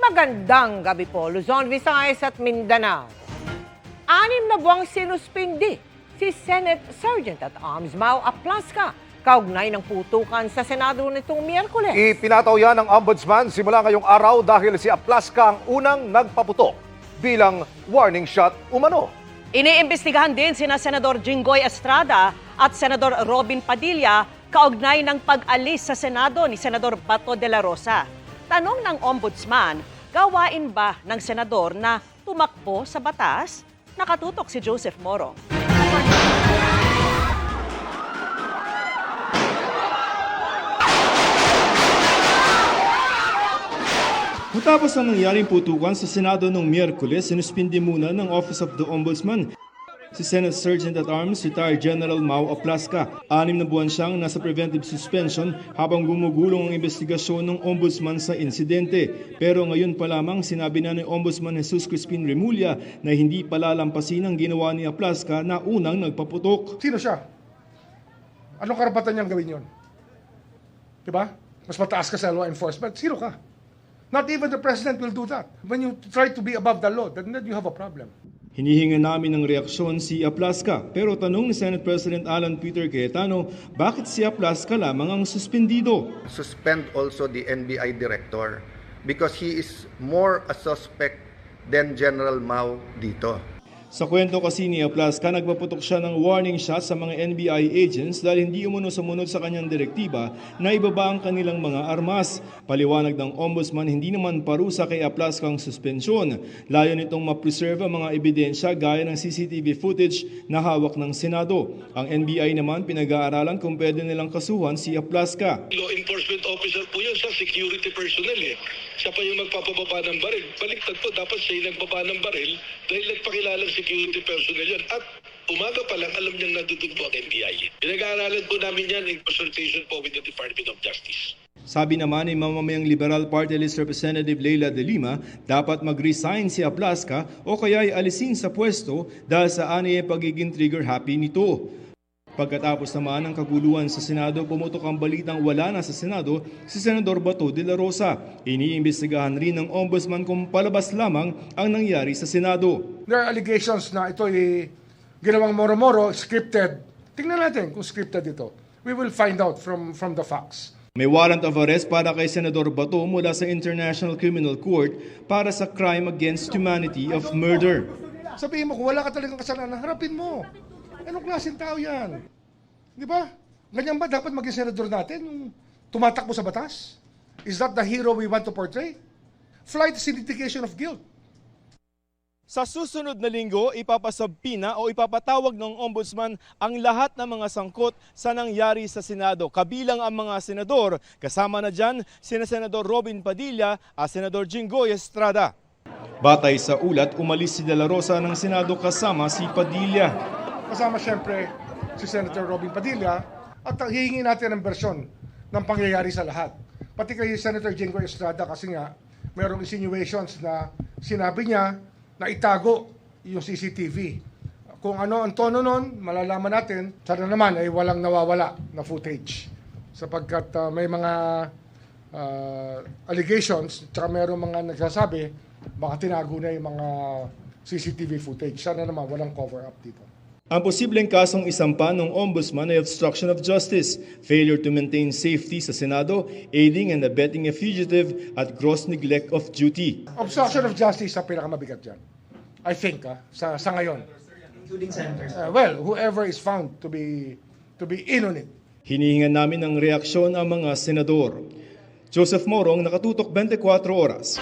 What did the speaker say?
Magandang gabi po, Luzon, Visayas at Mindanao. 6 na buwang sinuspindi si Senate Sergeant at Arms Mau Aplasca kaugnay ng putukan sa Senado nitong Miyerkules. Ipinataw yan ng Ombudsman simula ngayong araw dahil si Aplasca ang unang nagpaputok bilang warning shot umano. Iniimbestigahan din sina Senador Jinggoy Estrada at Senador Robin Padilla kaugnay ng pag-alis sa Senado ni Senador Bato de la Rosa. Tanong ng Ombudsman, gawain ba ng senador na tumakbo sa batas? Nakatutok si Joseph Moro. Matapos ang nangyaring putukan sa Senado noong Miyerkules, sinuspindi muna ng Office of the Ombudsman si Senate Sergeant at Arms Retired General Mau Aplasca. 6 na buwan siyang nasa preventive suspension habang gumugulong ang investigasyon ng Ombudsman sa insidente. Pero ngayon pa lamang sinabi na ni Ombudsman Jesus Crispin Remulla na hindi palalampasin ang ginawa ni Aplasca na unang nagpaputok. Sino siya? Anong karapatan niyang gawin yun? Diba? Mas mataas ka sa law enforcement. Sino ka? Not even the president will do that. When you try to be above the law, then you have a problem. Hinihinga namin ng reaksyon si Aplasca, pero tanong ni Senate President Alan Peter Cayetano, bakit si Aplasca lamang ang suspendido? Suspend also the NBI director because he is more a suspect than General Mau dito. Sa kwento kasi ni Aplasca, nagpaputok siya ng warning shot sa mga NBI agents dahil hindi umuno sumunod sa kanyang direktiba na ibaba ang kanilang mga armas. Paliwanag ng Ombudsman, hindi naman parusa kay Aplasca ang suspensyon. Layo nitong ma-preserve ang mga ebidensya gaya ng CCTV footage na hawak ng Senado. Ang NBI naman pinag-aaralan kung pwede nilang kasuhan si Aplasca. Law enforcement officer po yan sa security personnel eh. Siya pa yung magpapababa ng baril. Baliktad po, dapat siya yung nagbaba ng baril dahil nagpakilalang security personnel yan. At umaga pa lang, alam niyang nandun po ang NBI. Pinag-aaralan po namin yan in consultation po with the Department of Justice. Sabi naman ni mamamayang Liberal Party List Representative Leila de Lima, dapat mag-resign si Aplasca o kaya ay alisin sa pwesto dahil sa aniyay pagiging trigger-happy nito. Pagkatapos naman ng kaguluhan sa Senado, pumutok ang balitang wala na sa Senado si Senador Bato de la Rosa. Iniimbestigahan rin ng Ombudsman kung palabas lamang ang nangyari sa Senado. There are allegations na ito ay ginawang moro-moro, scripted. Tingnan natin kung scripted ito. We will find out from the facts. May warrant of arrest para kay Senador Bato mula sa International Criminal Court para sa crime against humanity of murder. Sabihin mo, kung wala ka talagang kasalanan, harapin mo. Anong klaseng tao yan? Di ba? Ganyan ba dapat maging senador natin? Yung tumatakbo sa batas? Is that the hero we want to portray? Flight is indication of guilt. Sa susunod na linggo, ipapasabpina o ipapatawag ng Ombudsman ang lahat ng mga sangkot sa nangyari sa Senado. Kabilang ang mga senador, kasama na dyan sina Senador Robin Padilla at Senador Jinggoy Estrada. Batay sa ulat, umalis si De La Rosa ng Senado kasama si Padilla. Kasama siyempre si Senator Robin Padilla at hihingi natin ang bersyon ng pangyayari sa lahat. Pati kay Senator Jinggoy Estrada kasi nga mayroong insinuations na sinabi niya na itago yung CCTV. Kung ano ang tono nun, malalaman natin. Sana naman ay walang nawawala na footage. Sapagkat may mga allegations at mayroong mga nagsasabi baka tinago na yung mga CCTV footage. Sana naman walang cover-up dito. Ang posibleng kasong isampa ng Ombudsman ay obstruction of justice, failure to maintain safety sa Senado, aiding and abetting a fugitive at gross neglect of duty. Obstruction of justice ang pinakamabigat dyan. I think, sa ngayon. Including senators? Well, whoever is found to be in on it. Hinihingan namin ng reaksyon ang mga senador. Joseph Morong, Nakatutok 24 Oras.